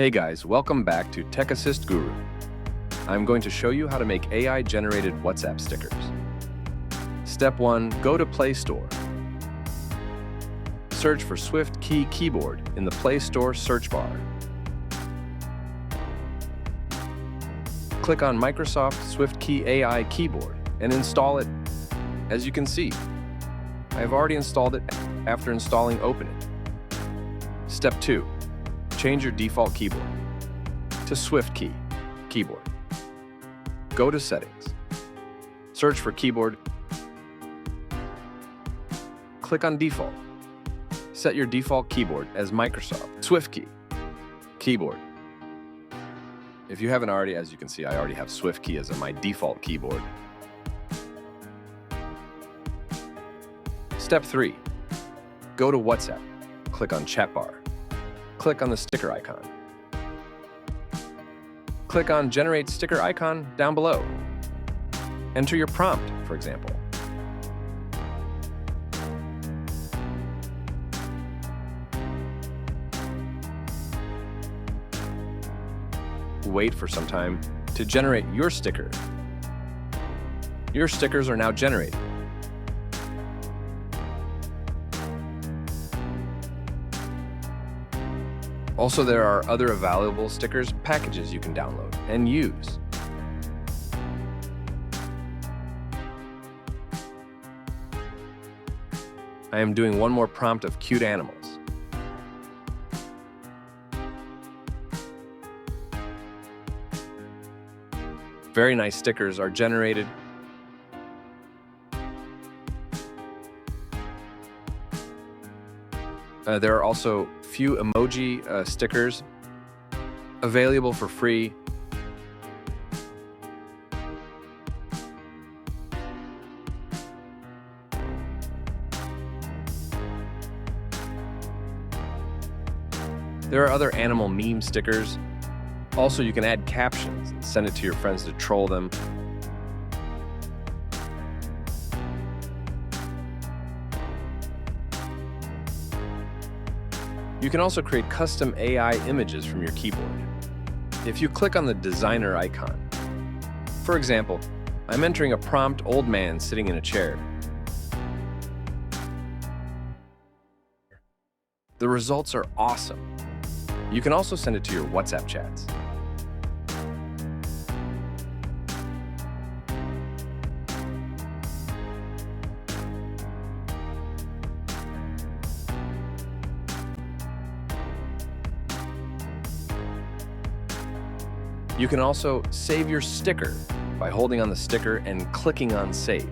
Hey guys, welcome back to TechAssistGuru. I'm going to show you how to make AI-generated WhatsApp stickers. Step 1. Go to Play Store. Search for SwiftKey Keyboard in the Play Store search bar. Click on Microsoft SwiftKey AI Keyboard and install it. As you can see, I have already installed it. After installing, open it. Step 2. Change your default keyboard to SwiftKey Keyboard. Go to Settings. Search for Keyboard. Click on Default. Set your default keyboard as Microsoft SwiftKey Keyboard. If you haven't already, as you can see, I already have SwiftKey as my default keyboard. Step 3. Go to WhatsApp. Click on Chat Bar. Click on the sticker icon. Click on Generate Sticker icon down below. Enter your prompt, for example. Wait for some time to generate your sticker. Your stickers are now generated. Also, there are other available stickers packages you can download and use. I am doing one more prompt of cute animals. Very nice stickers are generated. There are also few emoji stickers available for free. There are other animal meme stickers. Also, you can add captions and send it to your friends to troll them. You can also create custom AI images from your keyboard. If you click on the designer icon, for example, I'm entering a prompt old man sitting in a chair. The results are awesome. You can also send it to your WhatsApp chats. You can also save your sticker by holding on the sticker and clicking on Save.